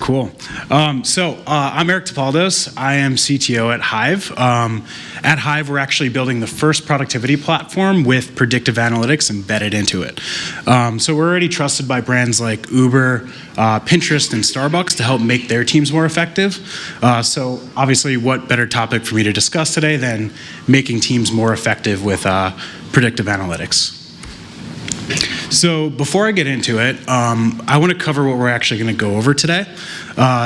Cool. I'm Eric Topaldos. I am CTO at Hive. At Hive, we're actually building the first productivity platform with predictive analytics embedded into it. So we're already trusted by brands like Uber, Pinterest, and Starbucks to help make their teams more effective. So obviously, what better topic for me to discuss today than making teams more effective with predictive analytics? So before I get into it, I want to cover what we're actually going to go over today.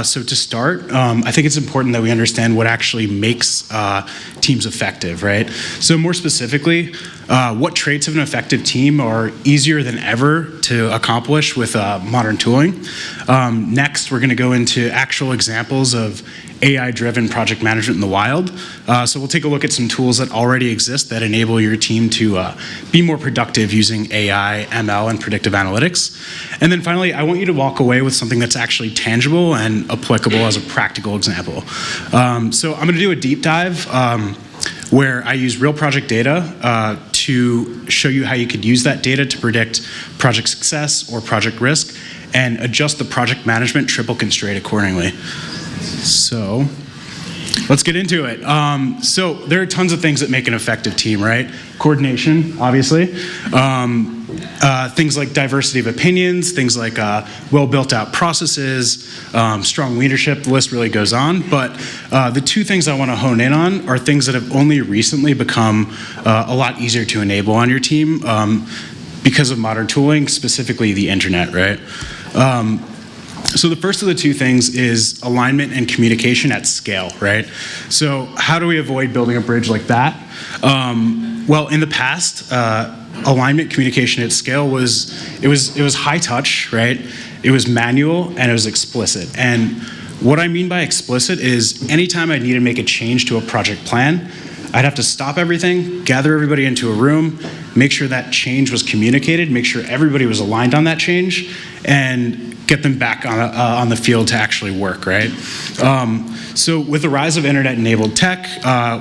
So to start, I think it's important that we understand what actually makes teams effective, right? So more specifically, what traits of an effective team are easier than ever to accomplish with modern tooling. Next, we're going to go into actual examples of AI-driven project management in the wild. So we'll take a look at some tools that already exist that enable your team to be more productive using AI, ML, and predictive analytics. And then finally, I want you to walk away with something that's actually tangible and applicable as a practical example. So I'm going to do a deep dive where I use real project data to show you how you could use that data to predict project success or project risk and adjust the project management triple constraint accordingly. So let's get into it. So there are tons of things that make an effective team, right? Coordination, obviously. Things like diversity of opinions, things like well-built out processes, strong leadership, the list really goes on. But the two things I want to hone in on are things that have only recently become a lot easier to enable on your team because of modern tooling, specifically the internet, right? So the first of the two things is alignment and communication at scale, right? So how do we avoid building a bridge like that? Well, in the past, alignment communication at scale was high touch, right? It was manual and it was explicit. And what I mean by explicit is anytime I need to make a change to a project plan, I'd have to stop everything, gather everybody into a room, make sure that change was communicated, make sure everybody was aligned on that change, and get them back on the field to actually work, right? So with the rise of internet-enabled tech,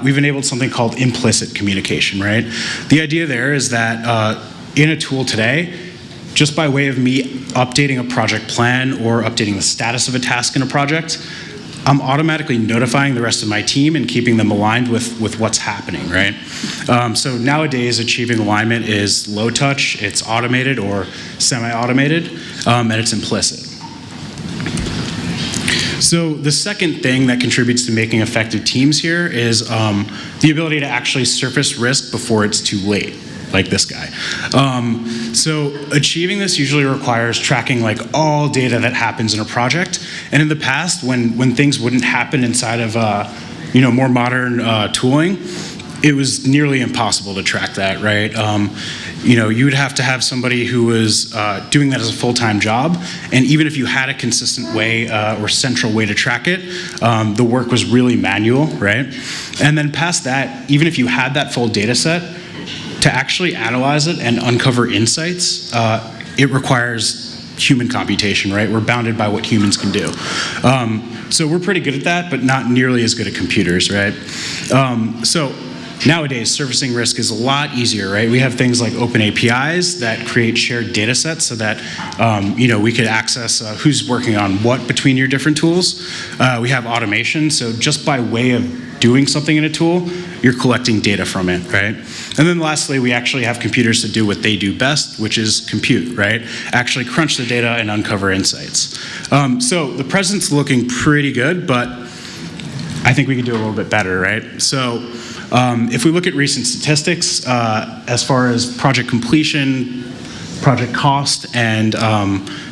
we've enabled something called implicit communication, right? The idea there is that in a tool today, just by way of me updating a project plan or updating the status of a task in a project, I'm automatically notifying the rest of my team and keeping them aligned with what's happening, right? So nowadays, achieving alignment is low touch, it's automated or semi-automated, and it's implicit. So the second thing that contributes to making effective teams here is the ability to actually surface risk before it's too late, like this guy. So achieving this usually requires tracking like all data that happens in a project. And in the past, when things wouldn't happen inside of more modern tooling, it was nearly impossible to track that, right? You would have to have somebody who was doing that as a full-time job, and even if you had a consistent way or central way to track it, the work was really manual, right? And then past that, even if you had that full data set, to actually analyze it and uncover insights, it requires human computation, right? We're bounded by what humans can do. So we're pretty good at that, but not nearly as good at computers, right? So nowadays, surfacing risk is a lot easier, right? We have things like open APIs that create shared data sets so that we could access who's working on what between your different tools. We have automation, so just by way of doing something in a tool, you're collecting data from it, right? And then lastly, we actually have computers to do what they do best, which is compute, right? Actually crunch the data and uncover insights. So the present's looking pretty good, but I think we can do a little bit better, right? So if we look at recent statistics, as far as project completion, project cost, and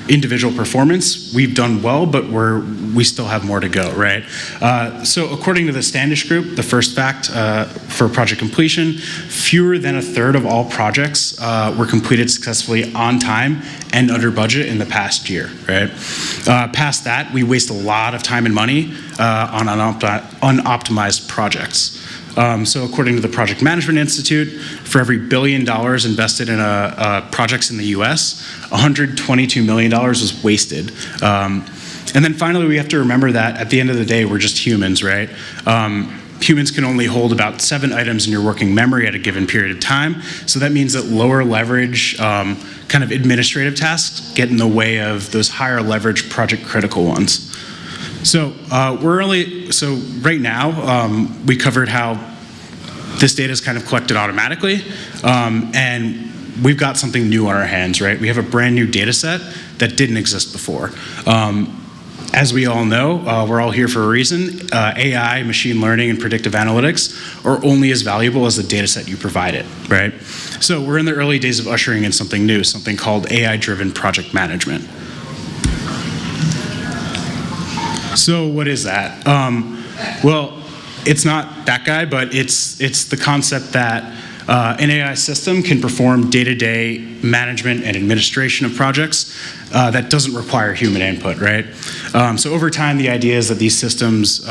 individual performance, we've done well, but we still have more to go, right? So according to the Standish Group, the first fact for project completion, fewer than a third of all projects were completed successfully on time and under budget in the past year, right? Past that, we waste a lot of time and money on unoptimized projects. So according to the Project Management Institute, for every $1 billion invested in projects in the US, $122 million was wasted. And then finally, we have to remember that at the end of the day, we're just humans, right? Humans can only hold about 7 items in your working memory at a given period of time. So that means that lower leverage kind of administrative tasks get in the way of those higher leverage project critical ones. So right now, we covered how this data is kind of collected automatically, and we've got something new on our hands, right? We have a brand new data set that didn't exist before. As we all know, we're all here for a reason. AI, machine learning, and predictive analytics are only as valuable as the data set you provide it, right? So we're in the early days of ushering in something new, something called AI-driven project management. So what is that? Well, it's not that guy, but it's the concept that an AI system can perform day-to-day management and administration of projects that doesn't require human input, right? So over time, the idea is that these systems,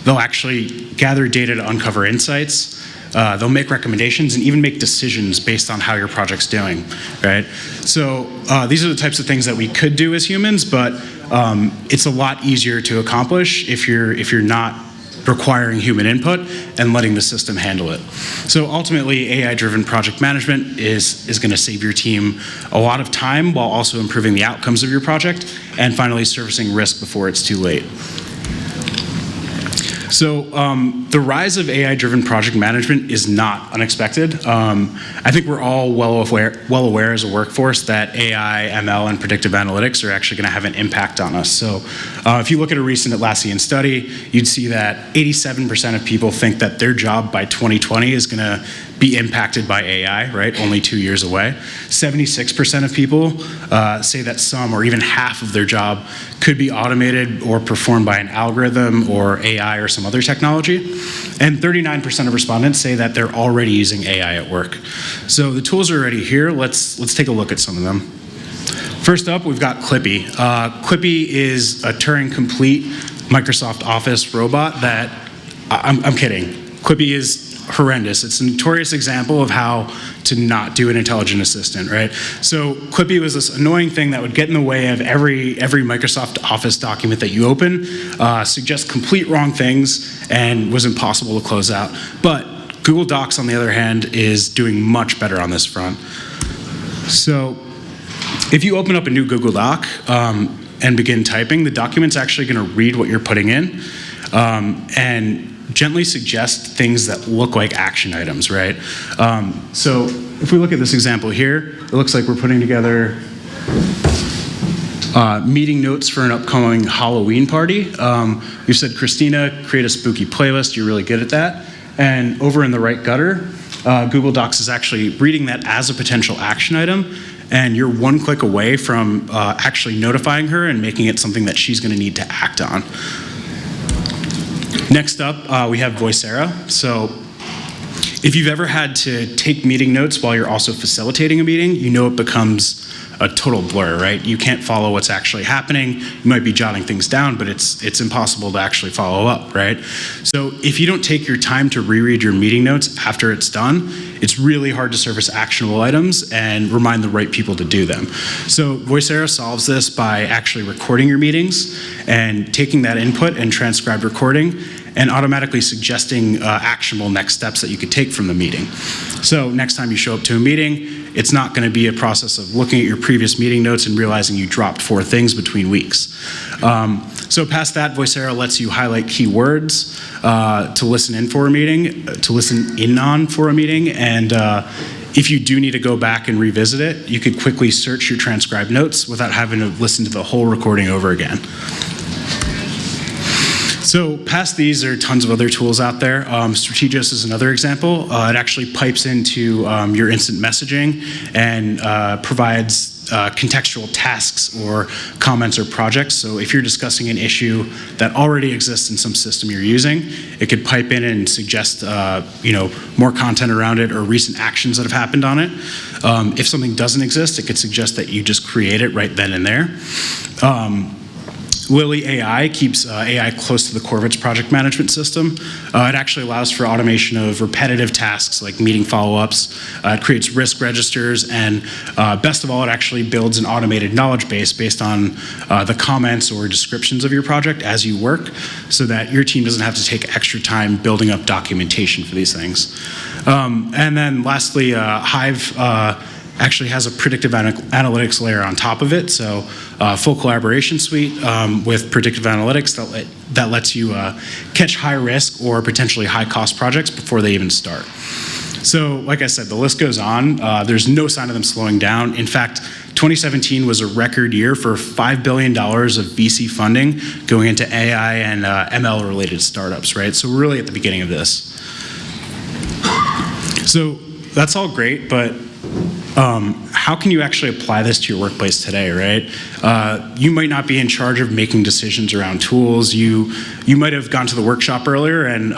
they'll actually gather data to uncover insights, they'll make recommendations and even make decisions based on how your project's doing, right? So these are the types of things that we could do as humans, but it's a lot easier to accomplish if you're not requiring human input and letting the system handle it. So ultimately, AI-driven project management is going to save your team a lot of time while also improving the outcomes of your project and finally surfacing risk before it's too late. So the rise of AI-driven project management is not unexpected. I think we're all well aware as a workforce that AI, ML, and predictive analytics are actually going to have an impact on us. So if you look at a recent Atlassian study, you'd see that 87% of people think that their job by 2020 is going to be impacted by AI, right? Only 2 years away. 76% of people say that some or even half of their job could be automated or performed by an algorithm or AI or some other technology. And 39% of respondents say that they're already using AI at work. So the tools are already here. Let's take a look at some of them. First up, we've got Clippy. Clippy is a Turing-complete Microsoft Office robot that, I'm kidding. Clippy is horrendous. It's a notorious example of how to not do an intelligent assistant, right? So Clippy was this annoying thing that would get in the way of every Microsoft Office document that you open, suggest complete wrong things, and was impossible to close out. But Google Docs, on the other hand, is doing much better on this front. So if you open up a new Google Doc and begin typing, the document's actually going to read what you're putting in and gently suggest things that look like action items, right? So if we look at this example here, it looks like we're putting together meeting notes for an upcoming Halloween party. We've said, Christina, create a spooky playlist. You're really good at that. And over in the right gutter, Google Docs is actually reading that as a potential action item, and you're one click away from actually notifying her and making it something that she's going to need to act on. Next up, we have Boysara. So if you've ever had to take meeting notes while you're also facilitating a meeting, you know it becomes a total blur, right? You can't follow what's actually happening. You might be jotting things down, but it's impossible to actually follow up, right? So if you don't take your time to reread your meeting notes after it's done, it's really hard to surface actionable items and remind the right people to do them. So Boysara solves this by actually recording your meetings and taking that input and transcribed recording and automatically suggesting actionable next steps that you could take from the meeting. So next time you show up to a meeting, it's not going to be a process of looking at your previous meeting notes and realizing you dropped 4 things between weeks. So past that, Boysara lets you highlight key words to listen in for a meeting, to listen in on for a meeting, and if you do need to go back and revisit it, you could quickly search your transcribed notes without having to listen to the whole recording over again. So past these, there are tons of other tools out there. Strategist is another example. It actually pipes into your instant messaging and provides contextual tasks or comments or projects. So if you're discussing an issue that already exists in some system you're using, it could pipe in and suggest more content around it or recent actions that have happened on it. If something doesn't exist, it could suggest that you just create it right then and there. Lily AI keeps AI close to the core of its project management system. It actually allows for automation of repetitive tasks like meeting follow-ups. It creates risk registers, and best of all, it actually builds an automated knowledge base based on the comments or descriptions of your project as you work, so that your team doesn't have to take extra time building up documentation for these things. And then lastly, Hive actually has a predictive analytics layer on top of it. So full collaboration suite with predictive analytics that lets you catch high risk or potentially high cost projects before they even start. So like I said, the list goes on. There's no sign of them slowing down. In fact, 2017 was a record year for $5 billion of VC funding going into AI and ML related startups, right? So we're really at the beginning of this. So that's all great, but how can you actually apply this to your workplace today, right? You might not be in charge of making decisions around tools. You might have gone to the workshop earlier and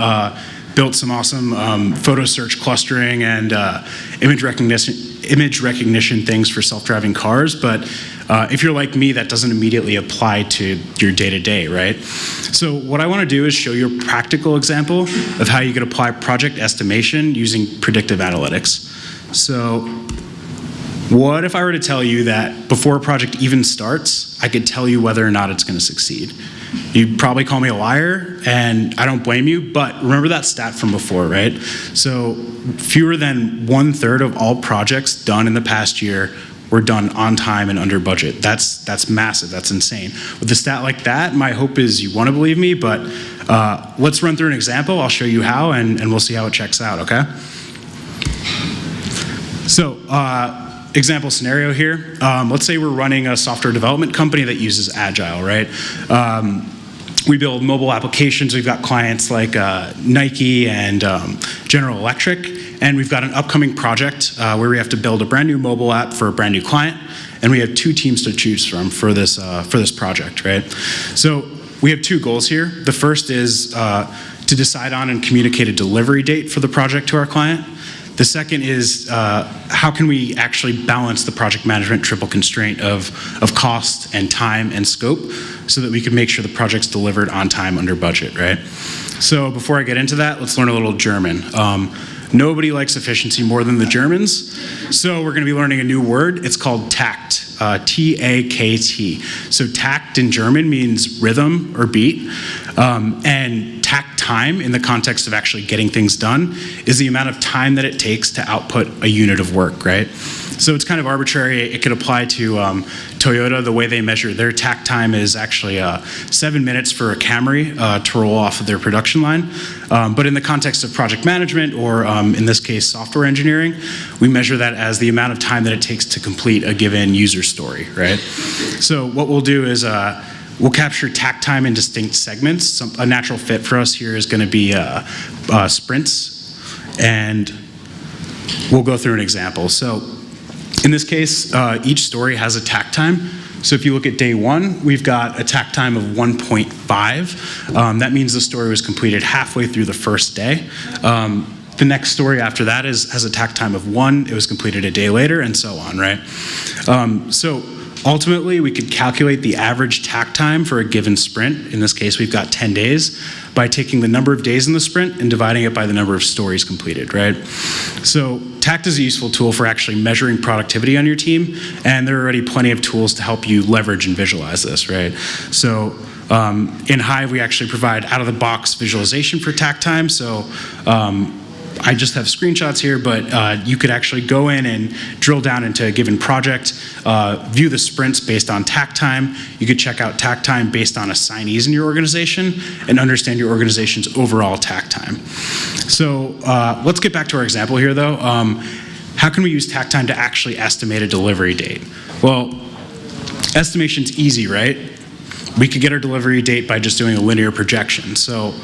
built some awesome photo search clustering and image recognition things for self-driving cars, but if you're like me, that doesn't immediately apply to your day-to-day, right? So what I want to do is show you a practical example of how you could apply project estimation using predictive analytics. So what if I were to tell you that before a project even starts, I could tell you whether or not it's going to succeed? You'd probably call me a liar, and I don't blame you, but remember that stat from before, right? So fewer than 1/3 of all projects done in the past year were done on time and under budget. That's massive, that's insane. With a stat like that, my hope is you want to believe me, but let's run through an example. I'll show you how, and we'll see how it checks out, okay? So, example scenario here. Let's say we're running a software development company that uses Agile, right? We build mobile applications. We've got clients like Nike and General Electric, and we've got an upcoming project where we have to build a brand new mobile app for a brand new client, and we have 2 teams to choose from for this project, right? So we have 2 goals here. The first is to decide on and communicate a delivery date for the project to our client. The second is how can we actually balance the project management triple constraint of cost and time and scope so that we can make sure the project's delivered on time under budget, right? So before I get into that, let's learn a little German. Nobody likes efficiency more than the Germans, so we're going to be learning a new word. It's called takt, T-A-K-T. So takt in German means rhythm or beat, and tack time in the context of actually getting things done is the amount of time that it takes to output a unit of work, right? So it's kind of arbitrary. It could apply to Toyota. The way they measure their tack time is actually 7 minutes for a Camry to roll off of their production line. But in the context of project management, or in this case, software engineering, we measure that as the amount of time that it takes to complete a given user story, right? So what we'll do is we'll capture tack time in distinct segments. A natural fit for us here is going to be sprints, and we'll go through an example. So in this case, each story has a tack time. So if you look at day 1, we've got a tack time of 1.5. That means the story was completed halfway through the first day. The next story after that has a tack time of 1. It was completed a day later, and so on, right? So ultimately, we could calculate the average tack time for a given sprint. In this case, we've got 10 days by taking the number of days in the sprint and dividing it by the number of stories completed, right? So Tact is a useful tool for actually measuring productivity on your team, and there are already plenty of tools to help you leverage and visualize this, right? So in Hive, we actually provide out-of-the-box visualization for Tack Time. So I just have screenshots here, but you could actually go in and drill down into a given project, view the sprints based on tack time. You could check out tack time based on assignees in your organization and understand your organization's overall tack time. So let's get back to our example here, though. How can we use tack time to actually estimate a delivery date? Well, estimation's easy, right? We could get our delivery date by just doing a linear projection. So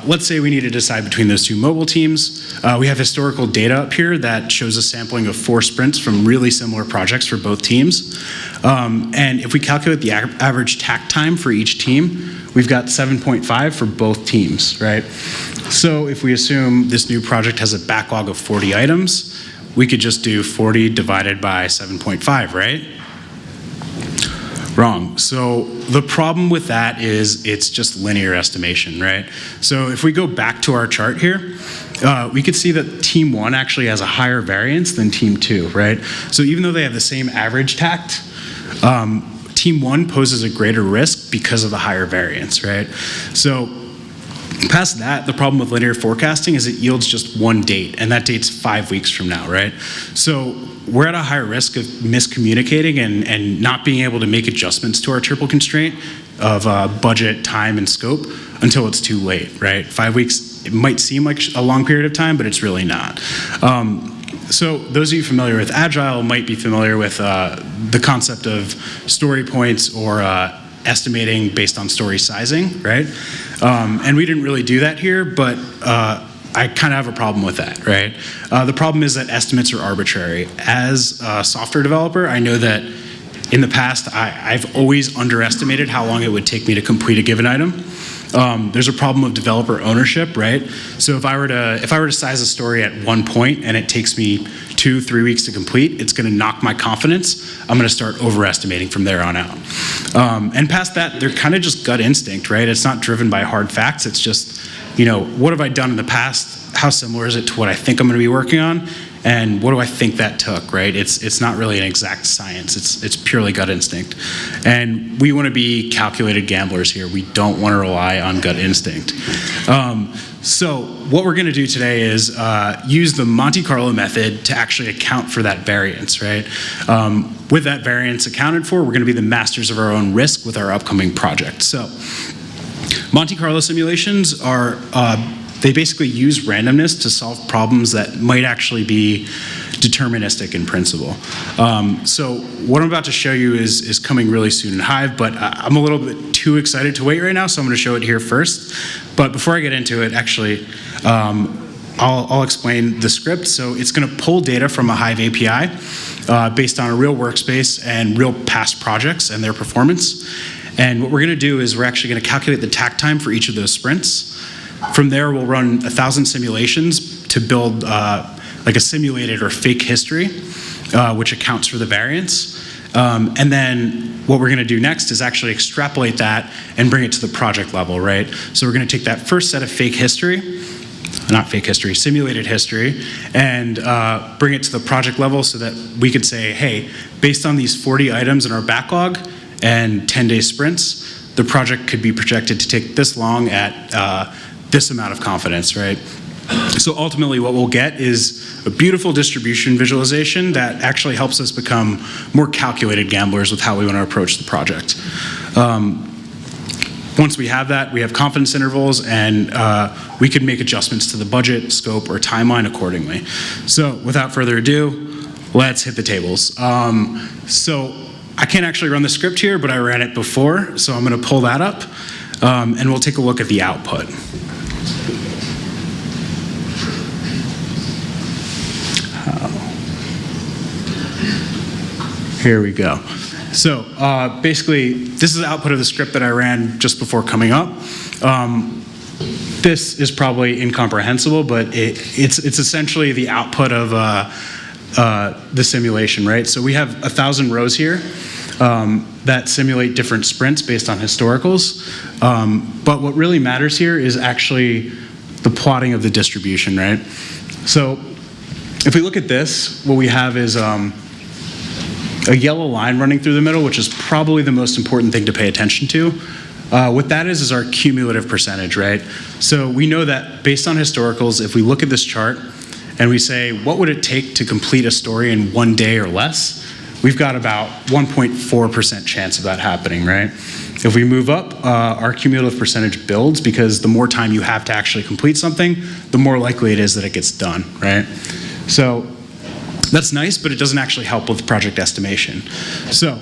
let's say we need to decide between those 2 mobile teams. We have historical data up here that shows a sampling of 4 sprints from really similar projects for both teams. And if we calculate the average tack time for each team, we've got 7.5 for both teams, right? So if we assume this new project has a backlog of 40 items, we could just do 40 divided by 7.5, right? Wrong. So the problem with that is it's just linear estimation, right? So if we go back to our chart here, we could see that team 1 actually has a higher variance than team 2, right? So even though they have the same average tact, team 1 poses a greater risk because of the higher variance, right? So Past that, the problem with linear forecasting is it yields just one date, and that date's 5 weeks from now, right? So we're at a higher risk of miscommunicating and not being able to make adjustments to our triple constraint of budget, time, and scope until it's too late, right? 5 weeks, it might seem like a long period of time, but it's really not. So those of you familiar with Agile might be familiar with the concept of story points or estimating based on story sizing, right? And we didn't really do that here, but I kind of have a problem with that, right? The problem is that estimates are arbitrary. As a software developer, I know that in the past, I've always underestimated how long it would take me to complete a given item. There's a problem of developer ownership, right? So if I were to size a story at one point and it takes me 2-3 weeks to complete, it's going to knock my confidence. I'm going to start overestimating from there on out. And past that, they're kind of just gut instinct, right? It's not driven by hard facts. It's just, what have I done in the past? How similar is it to what I think I'm going to be working on? And what do I think that took, right? It's not really an exact science. It's purely gut instinct. And we want to be calculated gamblers here. We don't want to rely on gut instinct. So what we're going to do today is use the Monte Carlo method to actually account for that variance, right? With that variance accounted for, we're going to be the masters of our own risk with our upcoming project. So Monte Carlo simulations are they basically use randomness to solve problems that might actually be deterministic in principle. So what I'm about to show you is coming really soon in Hive, but I'm a little bit too excited to wait right now, so I'm going to show it here first. But before I get into it, actually, I'll explain the script. So it's going to pull data from a Hive API based on a real workspace and real past projects and their performance. And what we're going to do is we're actually going to calculate the tack time for each of those sprints. From there, we'll run 1,000 simulations to build like a simulated or fake history, which accounts for the variance. And then what we're going to do next is actually extrapolate that and bring it to the project level, right? So we're going to take that first set of simulated history, and bring it to the project level so that we could say, hey, based on these 40 items in our backlog and 10-day sprints, the project could be projected to take this long at this amount of confidence, right? So ultimately what we'll get is a beautiful distribution visualization that actually helps us become more calculated gamblers with how we want to approach the project. Once we have that, we have confidence intervals, and we can make adjustments to the budget, scope, or timeline accordingly. So without further ado, let's hit the tables. So I can't actually run the script here, but I ran it before, so I'm going to pull that up, and we'll take a look at the output. Here we go. So basically, this is the output of the script that I ran just before coming up. This is probably incomprehensible, but it's essentially the output of the simulation, right? So we have 1,000 rows here that simulate different sprints based on historicals. But what really matters here is actually the plotting of the distribution, right? So if we look at this, what we have is a yellow line running through the middle, which is probably the most important thing to pay attention to. What that is our cumulative percentage, right? So we know that based on historicals, if we look at this chart and we say, what would it take to complete a story in 1 day or less? We've got about 1.4% chance of that happening, right? If we move up, our cumulative percentage builds because the more time you have to actually complete something, the more likely it is that it gets done, right? So that's nice, but it doesn't actually help with project estimation. So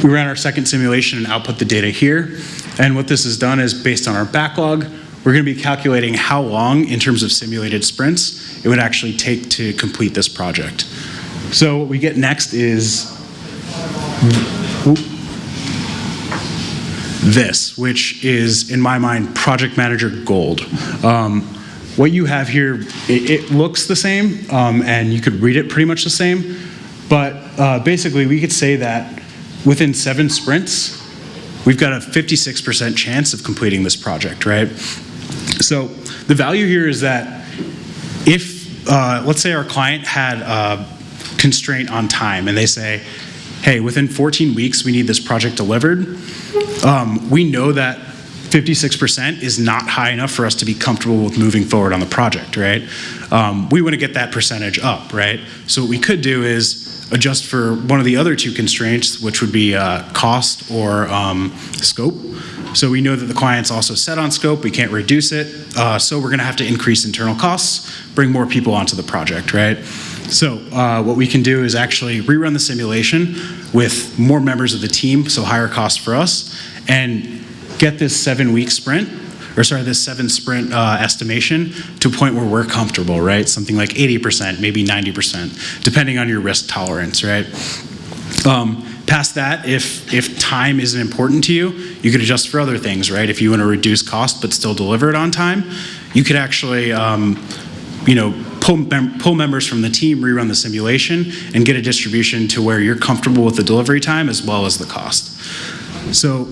we ran our second simulation and output the data here. And what this has done is based on our backlog, we're going to be calculating how long in terms of simulated sprints it would actually take to complete this project. So what we get next is this, which is, in my mind, project manager gold. What you have here, it looks the same, and you could read it pretty much the same, but basically we could say that within 7 sprints, we've got a 56% chance of completing this project, right? So the value here is that if, let's say our client had a constraint on time, and they say, hey, within 14 weeks we need this project delivered, we know that 56% is not high enough for us to be comfortable with moving forward on the project, right? We want to get that percentage up, right? So what we could do is adjust for one of the other two constraints, which would be cost or scope. So we know that the client's also set on scope, we can't reduce it, so we're going to have to increase internal costs, bring more people onto the project, right? So what we can do is actually rerun the simulation with more members of the team, so higher cost for us, and get this 7-week sprint, or sorry, this 7-sprint estimation to a point where we're comfortable, right? Something like 80%, maybe 90%, depending on your risk tolerance, right? Past that, if time isn't important to you, you could adjust for other things, right? If you want to reduce cost but still deliver it on time, you could actually, pull members from the team, rerun the simulation, and get a distribution to where you're comfortable with the delivery time as well as the cost. So,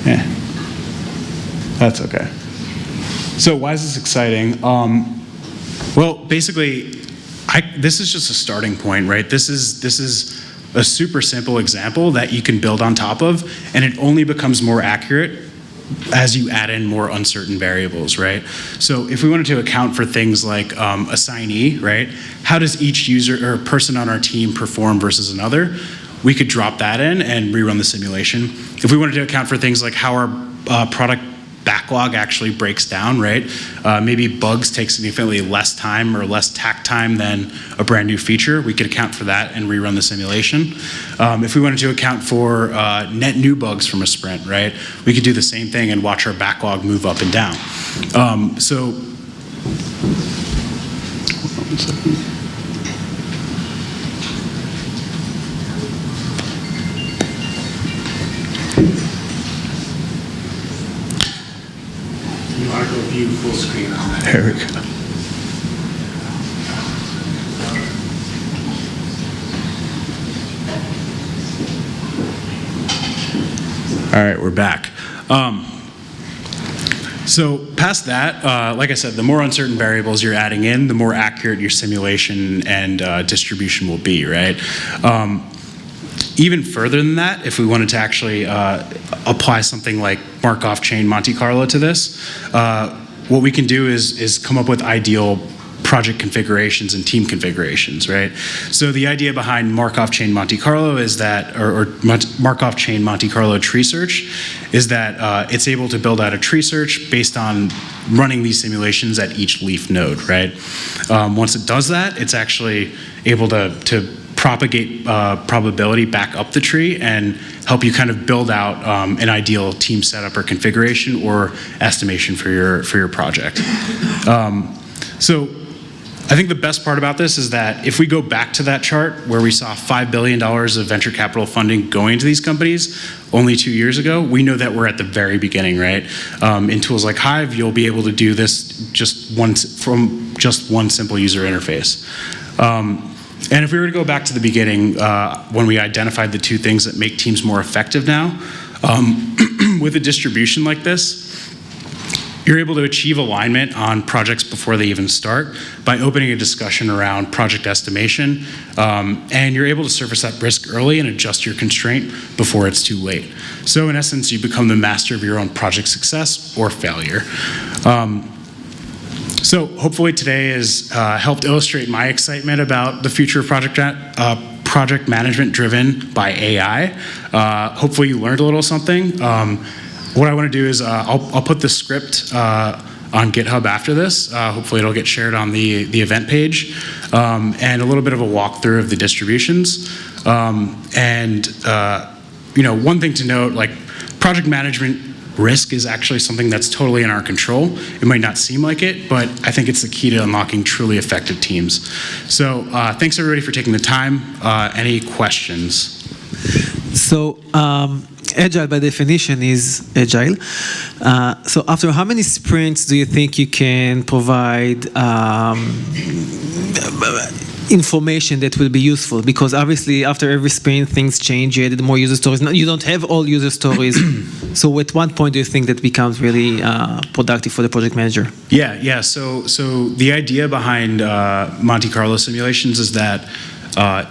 yeah, that's okay. So why is this exciting? Well, basically, this is just a starting point, right? This is a super simple example that you can build on top of, and it only becomes more accurate as you add in more uncertain variables, right? So if we wanted to account for things like assignee, right? How does each user or person on our team perform versus another? We could drop that in and rerun the simulation. If we wanted to account for things like how our product backlog actually breaks down, right? Maybe bugs take significantly less time or less tack time than a brand new feature. We could account for that and rerun the simulation. If we wanted to account for net new bugs from a sprint, right? We could do the same thing and watch our backlog move up and down. So, hold on 1 second. View full screen on that. There we go. All right, we're back. So past that, like I said, the more uncertain variables you're adding in, the more accurate your simulation and distribution will be, right? Even further than that, if we wanted to actually apply something like Markov chain Monte Carlo to this, what we can do is come up with ideal project configurations and team configurations, right? So the idea behind Markov chain Monte Carlo is that, or Markov chain Monte Carlo tree search, is that it's able to build out a tree search based on running these simulations at each leaf node, right? Once it does that, it's actually able to propagate probability back up the tree and help you kind of build out an ideal team setup or configuration or estimation for your project. So I think the best part about this is that if we go back to that chart where we saw $5 billion of venture capital funding going into these companies only 2 years ago, we know that we're at the very beginning, right? In tools like Hive, you'll be able to do this from just one simple user interface. And if we were to go back to the beginning, when we identified the two things that make teams more effective now, with a distribution like this, you're able to achieve alignment on projects before they even start by opening a discussion around project estimation, and you're able to surface that risk early and adjust your constraint before it's too late. So in essence, you become the master of your own project success or failure. So hopefully today has helped illustrate my excitement about the future of project management driven by AI. Hopefully you learned a little something. What I want to do is I'll put the script on GitHub after this. Hopefully it'll get shared on the event page, and a little bit of a walkthrough of the distributions. One thing to note, like project management risk is actually something that's totally in our control. It might not seem like it, but I think it's the key to unlocking truly effective teams. So thanks everybody for taking the time. Any questions? So agile by definition is agile. So after how many sprints do you think you can provide information that will be useful? Because obviously after every sprint things change, you added more user stories. Now, you don't have all user stories. So at what point do you think that becomes really productive for the project manager? Yeah. So the idea behind Monte Carlo simulations is that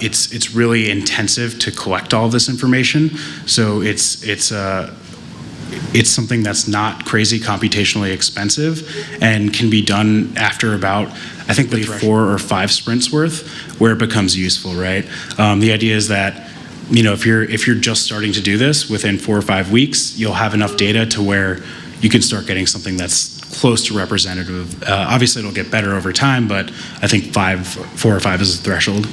it's really intensive to collect all of this information. So it's something that's not crazy computationally expensive and can be done after about, I think, like 4 or 5 sprints worth, where it becomes useful, right? The idea is that, if you're just starting to do this, within 4 or 5 weeks, you'll have enough data to where you can start getting something that's close to representative. Obviously, it'll get better over time, but I think 4 or 5 is the threshold.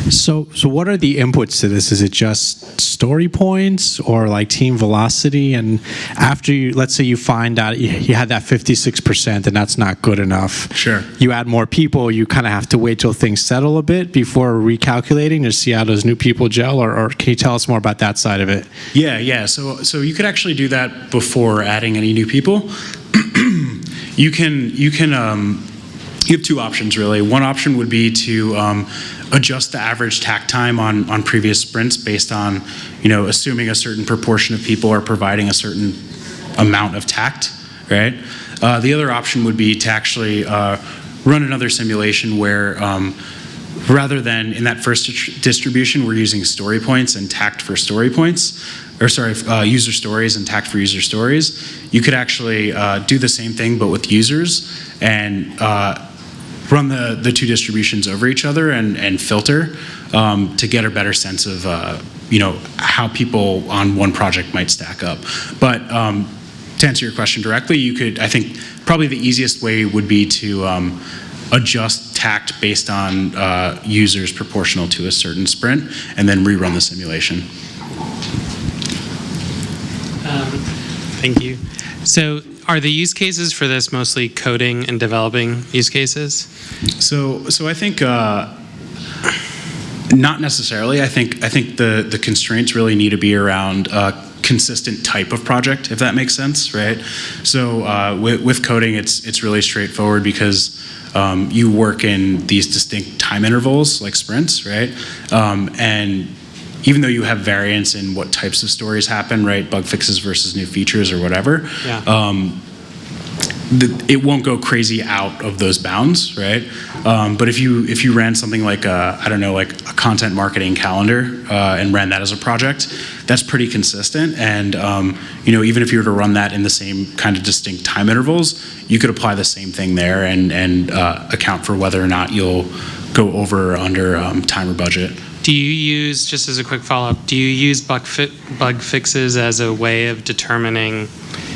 So what are the inputs to this? Is it just story points or like team velocity? And after let's say you find out you had that 56% and that's not good enough. Sure. You add more people, you kind of have to wait till things settle a bit before recalculating to see how those new people gel, or can you tell us more about that side of it? Yeah. So you could actually do that before adding any new people. You have 2 options really. One option would be to adjust the average tack time on previous sprints based on, assuming a certain proportion of people are providing a certain amount of tact, right? The other option would be to actually run another simulation where rather than in that first distribution, we're using story points and tact for story points, user stories and tact for user stories. You could actually do the same thing but with users and run the 2 distributions over each other and filter to get a better sense of how people on one project might stack up. But to answer your question directly, I think probably the easiest way would be to adjust tact based on users proportional to a certain sprint and then rerun the simulation. Thank you. So are the use cases for this mostly coding and developing use cases? So I think not necessarily. I think the constraints really need to be around consistent type of project, if that makes sense, right? So with coding, it's really straightforward because you work in these distinct time intervals, like sprints, right? And even though you have variance in what types of stories happen, right, bug fixes versus new features or whatever, it won't go crazy out of those bounds, right? But if you ran something like a content marketing calendar and ran that as a project, that's pretty consistent. And even if you were to run that in the same kind of distinct time intervals, you could apply the same thing there and account for whether or not you'll go over or under time or budget. Do you use, just as a quick follow-up, do you use bug fixes as a way of determining,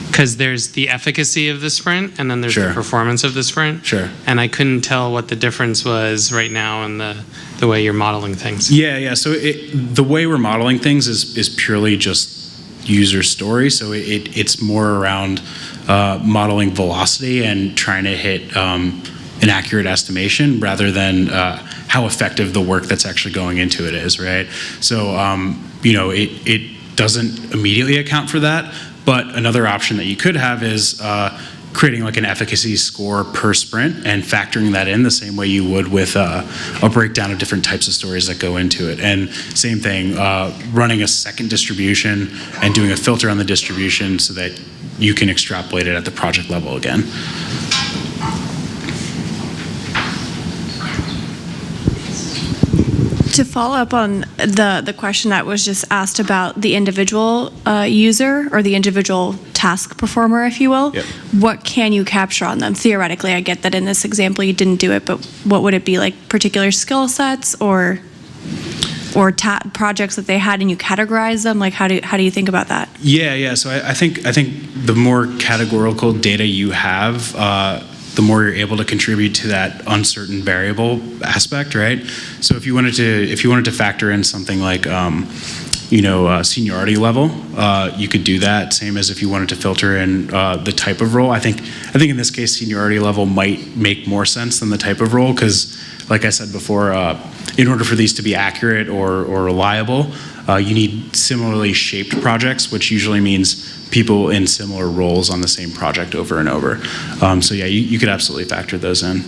because there's the efficacy of the sprint and then there's the performance of the sprint? Sure. And I couldn't tell what the difference was right now in the way you're modeling things. Yeah. So the way we're modeling things is purely just user story. So it's more around modeling velocity and trying to hit an accurate estimation rather than how effective the work that's actually going into it is, right? So, it doesn't immediately account for that, but another option that you could have is creating like an efficacy score per sprint and factoring that in the same way you would with a breakdown of different types of stories that go into it. And same thing, running a second distribution and doing a filter on the distribution so that you can extrapolate it at the project level again. To follow up on the question that was just asked about the individual user or the individual task performer, if you will, what can you capture on them? Theoretically, I get that in this example you didn't do it, but what would it be, like particular skill sets or projects that they had and you categorize them? Like how do you think about that? Yeah. So I think the more categorical data you have, the more you're able to contribute to that uncertain variable aspect, right? So if you wanted to factor in something like seniority level, you could do that. Same as if you wanted to filter in the type of role. I think in this case, seniority level might make more sense than the type of role because, like I said before, in order for these to be accurate or reliable, you need similarly shaped projects, which usually means people in similar roles on the same project over and over. So yeah, you could absolutely factor those in.